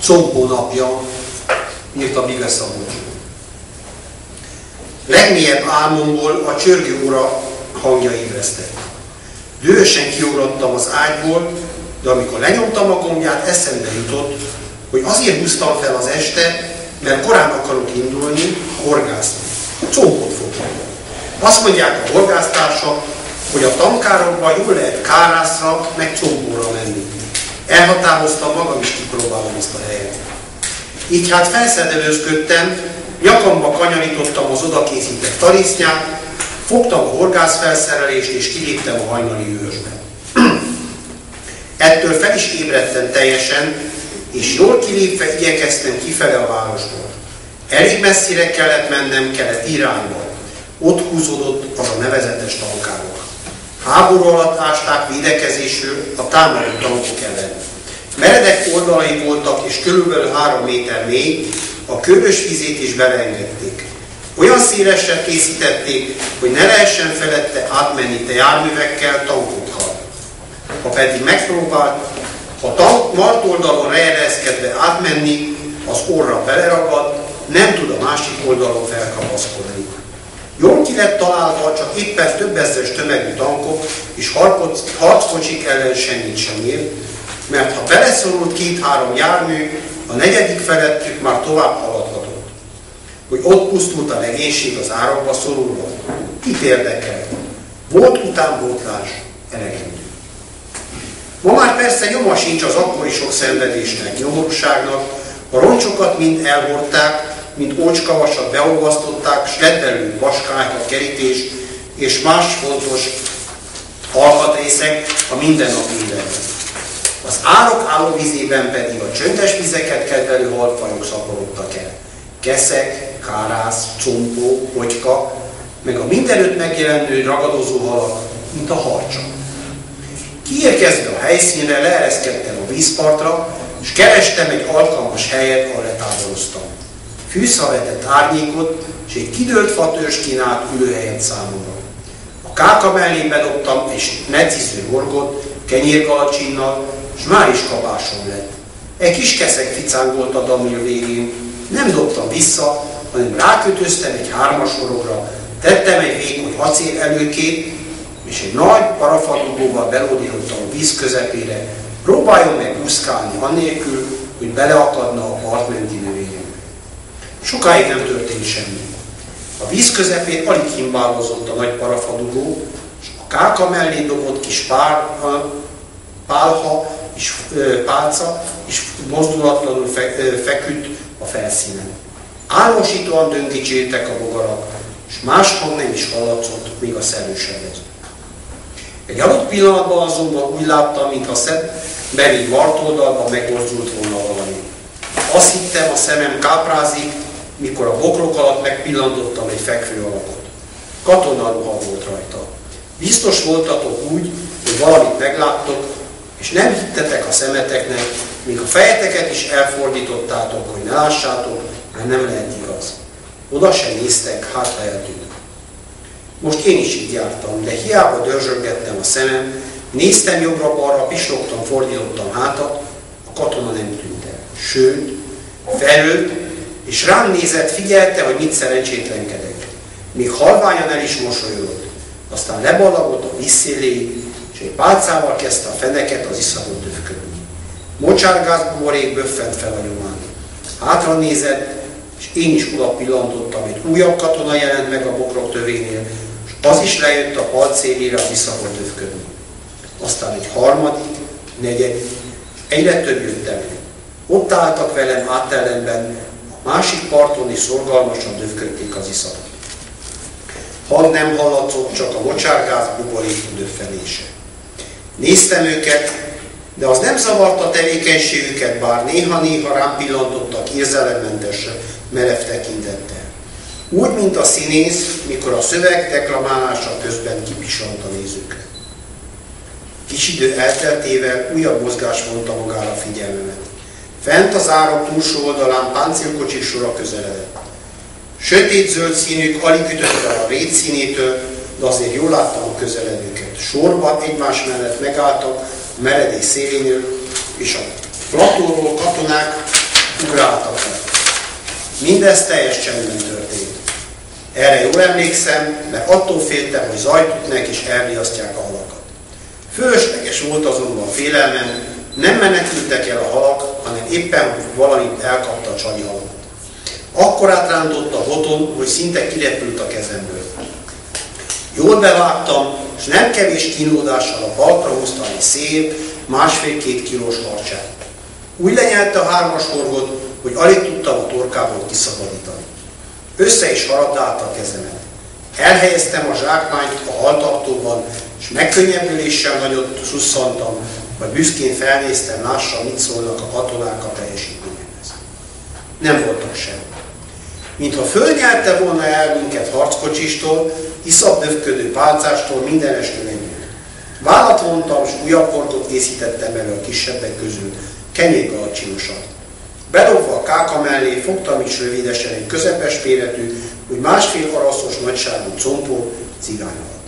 Combó napja, írta Bige Szabolcs. Legmélyebb álmomból a csörgő óra hangja ébresztett. Dühösen kiugrottam az ágyból, de amikor lenyomtam a gombját, eszembe jutott, hogy azért húztam fel az este, mert korán akarok indulni, horgászni. Combot fogni. Azt mondják a horgásztársak, hogy a tankárokban jól lehet kárászra, meg combóra menni. Elhatároztam, magam is kipróbálom ezt a helyet. Így hát felszedelőzködtem, nyakamba kanyarítottam az odakészített tarisznyát, fogtam a horgászfelszerelést és kiléptem a hajnali őrsbe. Ettől fel is ébredtem teljesen, és jól kilépve igyekeztem kifele a városból. Elég messzire kellett mennem kelet irányba. Ott húzódott az a nevezetes tankárok. Háború alatt ásták védekezésről a támadó tankok ellen. Meredek oldalai voltak, és körülbelül 3 méter mély, a körös vizét is beleengedték. Olyan szélesre készítették, hogy ne lehessen felette átmenni te járművekkel, tankokkal. Ha pedig megpróbált, a tank martoldalon ereszkedve átmenni, az orra beleragad, nem tud a másik oldalon felkapaszkodni. Jól ki lett találva, csak éppen több ezres tömegű tankok és harckocsik ellen semmit sem ér, mert ha beleszorult 2-3 jármű, a 4. felettük már tovább haladhatott. Hogy ott pusztult a legénység az árokba szorulva, kit érdekel? Volt utánpótlás, elegendő. Ma már persze nyoma sincs az akkori sok szenvedésnek, nyomorúságnak, a roncsokat mind elhordták, mint ócskavasat beolvasztották, s lett belőlük vaskályha, kerítés és más fontos alkatrészek a mindennapi életben. Az árok állóvízében pedig a csöndes vizeket kedvelő halfajok szaporodtak el. Keszek, kárász, compó, potyka, meg a mindenütt megjelenő ragadozó halak, mint a harcsa. Kiérkezve a helyszínre, leereszkedtem a vízpartra, és kerestem egy alkalmas helyet, ahol letáboroztam. Fűszha vetett árnyékot, és egy kidőlt fatörzs kínált ülőhelyet számomra. A káka mellé bedobtam egy neciző horgot, kenyérgalacsinnal, és már is kabásom lett. Egy kis keszeg ficángolt a damil végén. Nem dobtam vissza, hanem rákötöztem egy 3-as horogra, tettem egy vékony acél előkét, és egy nagy parafadugóval belódítottam a víz közepére, próbáljon meg úszkálni annélkül, hogy beleakadna a partmenti növényembe. Sokáig nem történt semmi. A víz közepén alig himbálózott a nagy parafadugó, és a káka mellé dobott kis pálha és pálca és mozdulatlanul feküdt a felszínen. Álmosítóan döngítséltek a bogarak, és más hang nem is hallatszott, még a szerősebez. Egy adott pillanatban azonban úgy láttam, mintha szembeni martoldalban megmozdult volna valami. Azt hittem, a szemem káprázik, mikor a bokrok alatt megpillantottam egy fekvő alakot. Katonaruha volt rajta. Biztos voltatok úgy, hogy valamit megláttok, és nem hittetek a szemeteknek, míg a fejeteket is elfordítottátok, hogy ne lássátok, mert nem lehet igaz. Oda sem néztek, hát lehetünk. Most én is így jártam, de hiába dörzsölgettem a szemem, néztem jobbra-balra, pislogtam, fordítottam hátat, a katona nem tűnt el. Sőt, felült, és rám nézett, figyelte, hogy mit szerencsétlenkedek. Még halványan el is mosolyodott. Aztán leballagott a vízszéléig, és egy pálcával kezdte a feneket az iszapot döfködni. Mocsárgáz buborék böffent fel a nyomán. Hátra nézett, és én is oda pillantottam, egy újabb katona jelent meg a bokrok tövénél, és az is lejött a palcélére az iszapot döfködni. Aztán egy harmadik, negyedik, egyre több jött elő. Ott álltak velem áttellenben, a másik parton is szorgalmasan döfködték az iszapot. Hang nem hallatszott, csak a mocsárgáz buborék döffenése. Néztem őket, de az nem zavarta tevékenységüket, bár néha-néha rám pillantottak érzelemmentes, merev tekintettel. Úgy, mint a színész, mikor a szöveg deklamálása közben kipisant a nézőkre. Kis idő elteltével újabb mozgás vonta magára figyelmemet. Fent az árok túlsó oldalán páncélkocsik sora közeledett. Sötét-zöld színük alig ütött el a rét színétől, de azért jól láttam a közeledőket. Sorban egymás mellett megálltak a meredély szélénél, és a platóról katonák ugráltak le. Mindez teljes csendben történt. Erre jól emlékszem, mert attól féltem, hogy zajt ütnek és elriasztják a halakat. Fölösleges volt azonban félelmem, nem menekültek el a halak, hanem éppen valamit elkapta a csali halat. Akkor átrántott a boton, hogy szinte kirepült a kezemből. Jól bevágtam, és nem kevés kínlódással a baltra húztam egy szép, 1,5-2 kilós harcsát. Úgy lenyelte a 3-as horgot, hogy alig tudtam a torkából kiszabadítani. Össze is harabdálta a kezemet. Elhelyeztem a zsákmányt a haltartóban, és megkönnyebbüléssel nagyot szusszantam, vagy büszkén felnéztem, lássam, mit szólnak a katonák a teljesítményemhez. Nem voltak sem. Mintha fölnyelte volna el minket harckocsistól, iszap döfködő pálcástól, mindenestől együtt. Vállat vontam, és újabb horgot készítettem elő a kisebbek közül, kenyérgalacsinosat. Bedobva a káka mellé fogtam is rövidesen egy közepes méretű, úgy 1,5 araszos nagyságú compó cigányalat.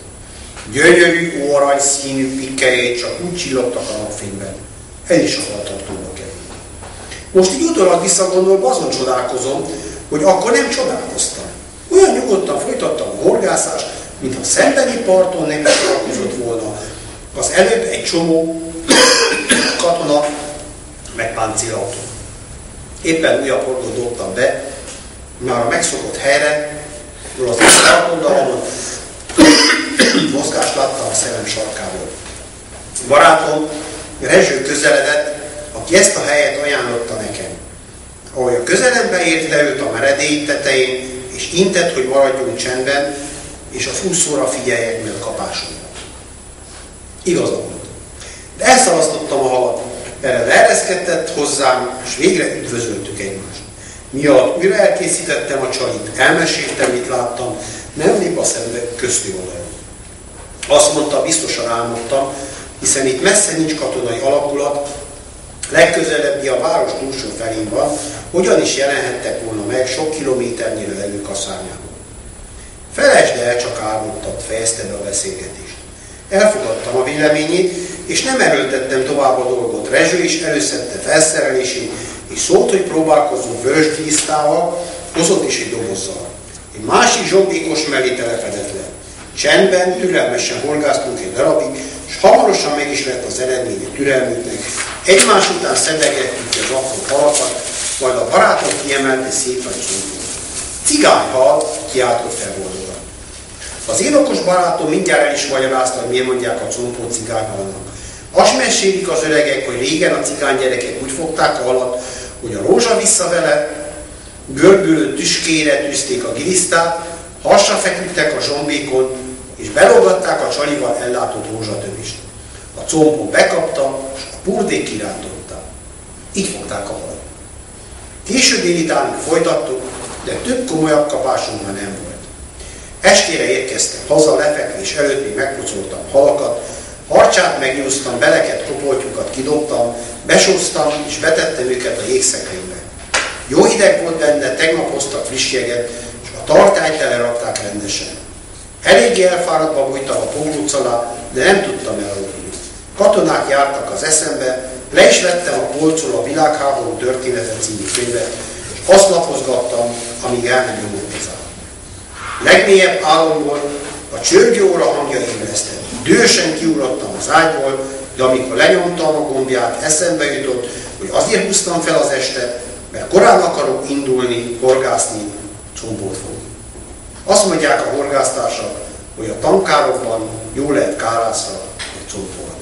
Gyönyörű, óarany színű pikkelyei csak úgy csillogtak a napfényben. Ez is a haltartóba került. Most így utólag visszagondolva azon csodálkozom, hogy akkor nem csodálkoztam. Olyan nyugodtan folytattam a horgászást, mintha szembeni parton nem is találkozott volna. Az előbb egy csomó katona meg páncélautó. Éppen újabb horgot dobtam be, már a megszokott helyre, az oldalon mozgást láttam a szemem sarkából. Barátom Rezső közeledett, aki ezt a helyet ajánlotta nekem. Ahogy a közelembe ért, leült a meredély tetején, és intett, hogy maradjunk csendben, és az úszóra figyeljek meg a kapásunkra. Igaza volt. De elszalasztottam a halat, erre leereszkedett hozzám, és végre üdvözöltük egymást. Miatt újra elkészítettem a csalit, elmeséltem, mit láttam, nem lép a szembe közti oldalon. Azt mondta, biztosan álmodtam, hiszen itt messze nincs katonai alakulat, legközelebbi a város túlsó felén van, hogyan is jelenhettek volna meg sok kilométernyire levő kaszárnyában. Felejtsd el, csak álmodtad, fejezte be a beszélgetést. Elfogadtam a véleményét, és nem erőltettem tovább a dolgot. Rezső is előszedte felszerelését, és szólt, hogy próbálkozzunk vörös gilisztával, hozott is egy dobozzal. Egy másik zsombékos mellé telepedett le. Csendben, türelmesen horgáztunk egy darabig, és hamarosan meg is lett az eredménye türelmünknek. Egymás után szedegettük az apró halakat, majd a barátom kiemelte szép nagy combot. Cigányhal, kiáltott fel boldogan. Az én okos barátom mindjárt el is magyarázta, hogy miért mondják a compót cigányhalnak. Azt mesélik az öregek, hogy régen a cigánygyerekek úgy fogták a halat, hogy a rózsa vissza vele, görbülő tüskére tűzték a gilisztát, hasra feküdtek a zsombékon, és belógatták a csalival ellátott rózsatövist. A compot bekapta, és a purdék kirántotta. Így fogták a halat. Késő délutánig folytattuk, de több komolyabb kapásunk már nem volt. Estére érkeztem haza, lefekvés előtt még megpucoltam halakat, harcsát megnyúztam, beleket, kopoltyukat kidobtam, besóztam és betettem őket a jégszekrénybe. Jó hideg volt benne, tegnap hoztak friss jeget, és a tartályt telerakták rendesen. Eléggé elfáradva bújtam a pogruc alá, de nem tudtam elaludni. Katonák jártak az eszembe, le is vettem a polcról a Világháború története című könyvet, és azt lapozgattam, amíg elmegy a mobilizál. Legmélyebb álomból a csörgőóra hangja ébresztett. Dühösen kiugrottam az ágyból, de amikor lenyomtam a gombját, eszembe jutott, hogy azért húztam fel az estet, mert korán akarok indulni, horgászni, combót fogni. Azt mondják a horgásztársak, hogy a tankárokban jól lehet kárászra egy combóra.